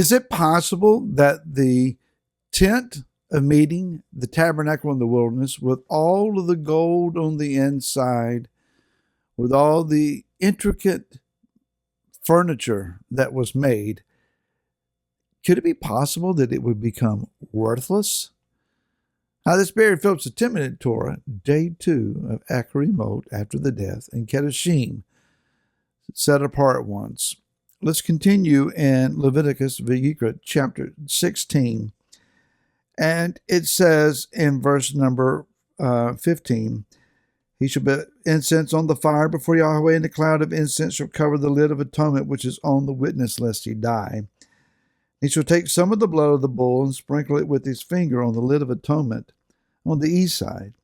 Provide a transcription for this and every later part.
Is it possible that the tent of meeting, the tabernacle in the wilderness, with all of the gold on the inside, with all the intricate furniture that was made, could it be possible that it would become worthless? Now, this buried Philip's attempt at Torah, day 2 of Acharei after the death, and Kedoshim, set apart ones. Let's continue in Leviticus, Vayikra, chapter 16. And it says in verse number 15, he shall put incense on the fire before Yahweh, and the cloud of incense shall cover the lid of atonement, which is on the witness, lest he die. He shall take some of the blood of the bull and sprinkle it with his finger on the lid of atonement on the east side.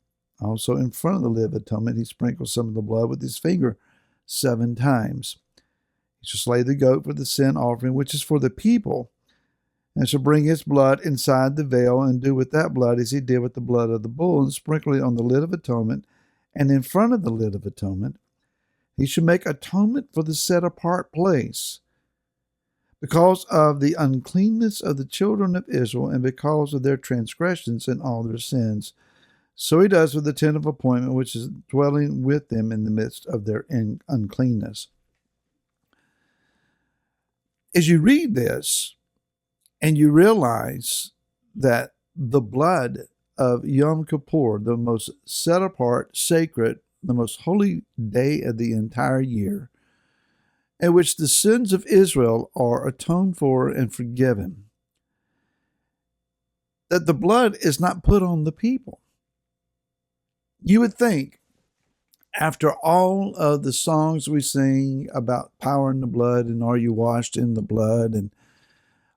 Also in front of the lid of atonement, he sprinkles some of the blood with his finger 7 times. He shall slay the goat for the sin offering, which is for the people, and shall bring its blood inside the veil, and do with that blood as he did with the blood of the bull, and sprinkle it on the lid of atonement, and in front of the lid of atonement. He shall make atonement for the set-apart place, because of the uncleanness of the children of Israel, and because of their transgressions and all their sins. So he does with the tent of appointment, which is dwelling with them in the midst of their uncleanness. As you read this, and you realize that the blood of Yom Kippur, the most set apart, sacred, the most holy day of the entire year, in which the sins of Israel are atoned for and forgiven, that the blood is not put on the people. You would think, after all of the songs we sing about power in the blood and are you washed in the blood, and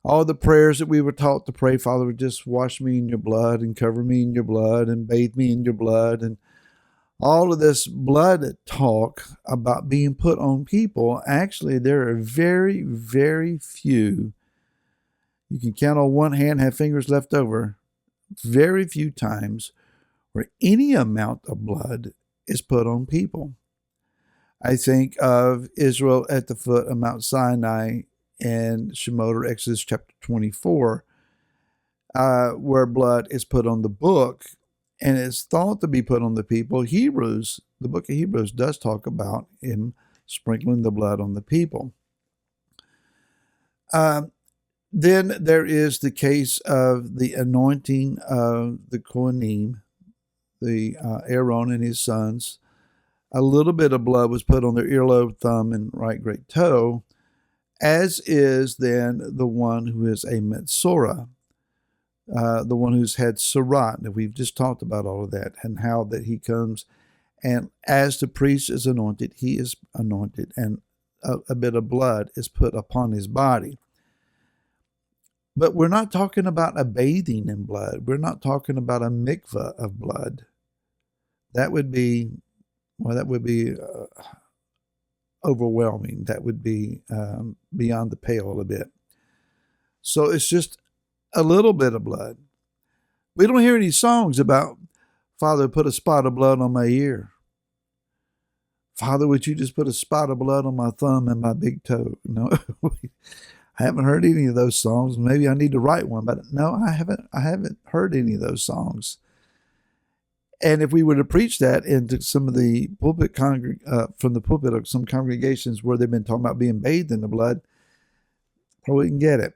all the prayers that we were taught to pray, Father, just wash me in your blood and cover me in your blood and bathe me in your blood, and all of this blood talk about being put on people, actually there are very, very few, you can count on one hand, have fingers left over, very few times where any amount of blood is put on people. I think of Israel at the foot of Mount Sinai in Shemot or Exodus chapter 24, where blood is put on the book, and it's thought to be put on the people. Hebrews, the book of Hebrews does talk about him sprinkling the blood on the people. Then there is the case of the anointing of the Kohanim, the Aaron and his sons. A little bit of blood was put on their earlobe, thumb, and right great toe, as is then the one who is a Metzorah, the one who's had Sarat. And we've just talked about all of that and how that he comes, and as the priest is anointed, he is anointed, and a bit of blood is put upon his body. But we're not talking about a bathing in blood. We're not talking about a mikveh of blood. That would be, overwhelming. That would be beyond the pale a bit. So it's just a little bit of blood. We don't hear any songs about, Father, put a spot of blood on my ear. Father, would you just put a spot of blood on my thumb and my big toe? No, I haven't heard any of those songs. Maybe I need to write one, but no, I haven't heard any of those songs. And if we were to preach that into some of the pulpit from the pulpit of some congregations where they've been talking about being bathed in the blood, probably wouldn't get it.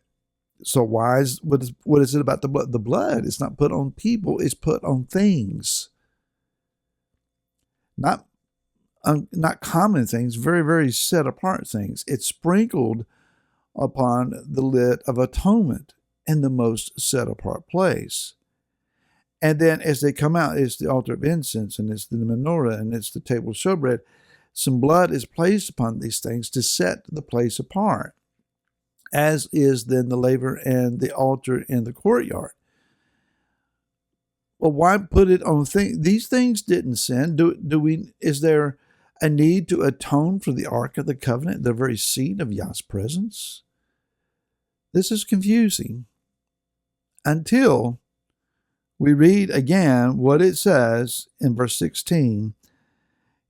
So what is it about the blood? The blood is not put on people; it's put on things. Not common things, very, very set apart things. It's sprinkled upon the lid of atonement in the most set apart place. And then as they come out, it's the altar of incense, and it's the menorah, and it's the table of showbread. Some blood is placed upon these things to set the place apart, as is then the laver and the altar in the courtyard. Well, why put it on things? These things didn't sin. Is there a need to atone for the Ark of the Covenant, the very seat of Yah's presence? This is confusing until we read again what it says in verse 16.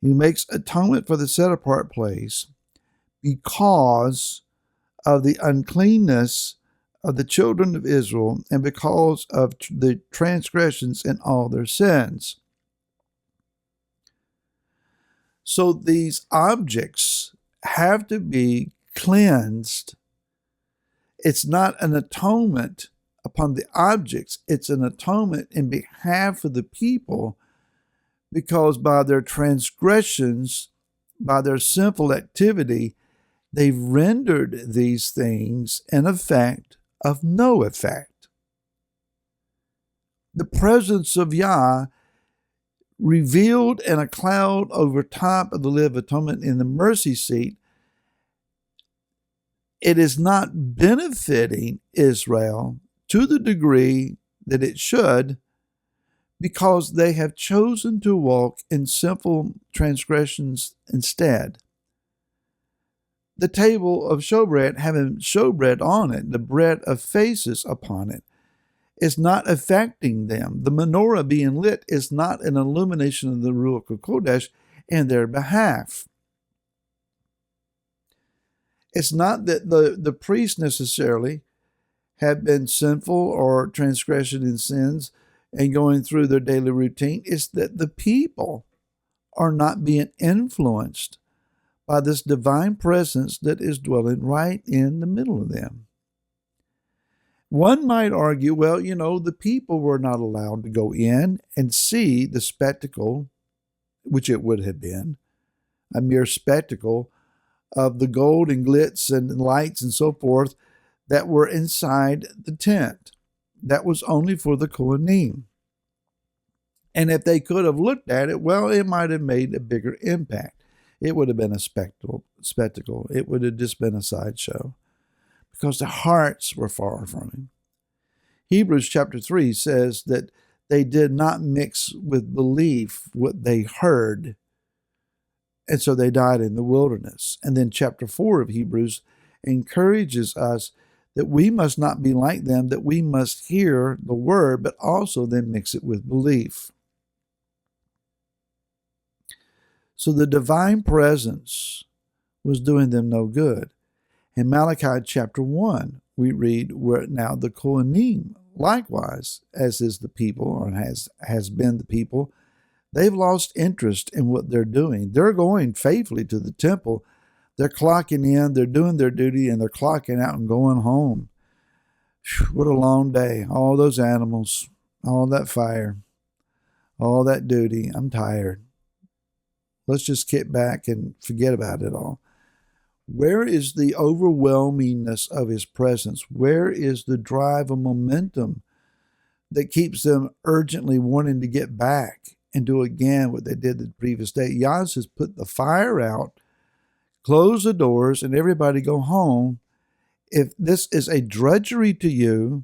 He makes atonement for the set-apart place because of the uncleanness of the children of Israel and because of the transgressions and all their sins. So these objects have to be cleansed. It's not an atonement upon the objects, it's an atonement in behalf of the people, because by their transgressions, by their sinful activity, they've rendered these things in effect of no effect. The presence of Yah revealed in a cloud over top of the Day of Atonement in the mercy seat, it is not benefiting Israel to the degree that it should, because they have chosen to walk in sinful transgressions instead. The table of showbread, having showbread on it, the bread of faces upon it, is not affecting them. The menorah being lit is not an illumination of the Ruach HaKodesh in their behalf. It's not that the priests necessarily have been sinful or transgression in sins and going through their daily routine. It's that the people are not being influenced by this divine presence that is dwelling right in the middle of them. One might argue, well, the people were not allowed to go in and see the spectacle, which it would have been, a mere spectacle of the gold and glitz and lights and so forth that were inside the tent. That was only for the Kohanim. And if they could have looked at it, well, it might have made a bigger impact. It would have been a spectacle. It would have just been a sideshow, because their hearts were far from him. Hebrews chapter 3 says that they did not mix with belief what they heard, and so they died in the wilderness. And then chapter 4 of Hebrews encourages us that we must not be like them, that we must hear the word, but also then mix it with belief. So the divine presence was doing them no good. In Malachi chapter 1, we read where now the Kohanim, likewise, as is the people, or has been the people, they've lost interest in what they're doing. They're going faithfully to the temple. They're clocking in, they're doing their duty, and they're clocking out and going home. Whew, what a long day. All those animals, all that fire, all that duty. I'm tired. Let's just get back and forget about it all. Where is the overwhelmingness of his presence? Where is the drive and momentum that keeps them urgently wanting to get back and do again what they did the previous day? Yah has put the fire out, close the doors, and everybody go home. If this is a drudgery to you,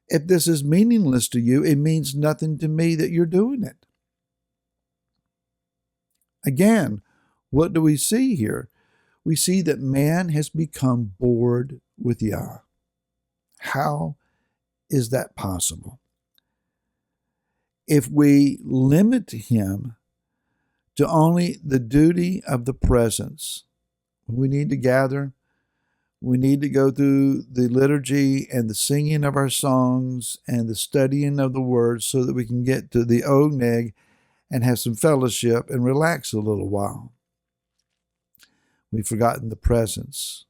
if this is meaningless to you, it means nothing to me that you're doing it. Again, what do we see here? We see that man has become bored with Yah. How is that possible? If we limit him to only the duty of the presence, we need to gather, we need to go through the liturgy and the singing of our songs and the studying of the words so that we can get to the oneg and have some fellowship and relax a little while. We've forgotten the presence.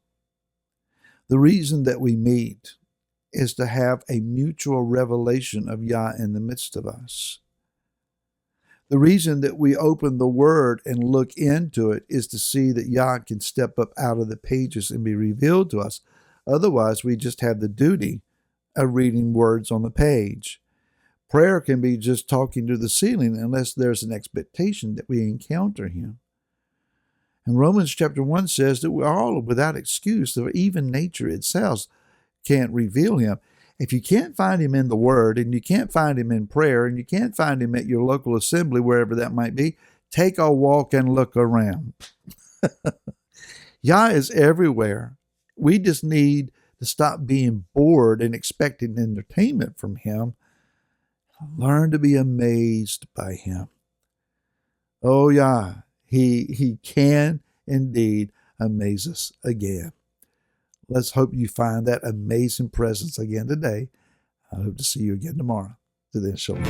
The reason that we meet is to have a mutual revelation of Yah in the midst of us. The reason that we open the Word and look into it is to see that Yah can step up out of the pages and be revealed to us. Otherwise, we just have the duty of reading words on the page. Prayer can be just talking to the ceiling unless there's an expectation that we encounter him. And Romans chapter 1 says that we're all without excuse, that even nature itself can't reveal him. If you can't find him in the Word, and you can't find him in prayer, and you can't find him at your local assembly, wherever that might be, take a walk and look around. Yah is everywhere. We just need to stop being bored and expecting entertainment from him. Learn to be amazed by him. Oh, Yah, he can indeed amaze us again. Let's hope you find that amazing presence again today. I hope to see you again tomorrow. To then, shalom.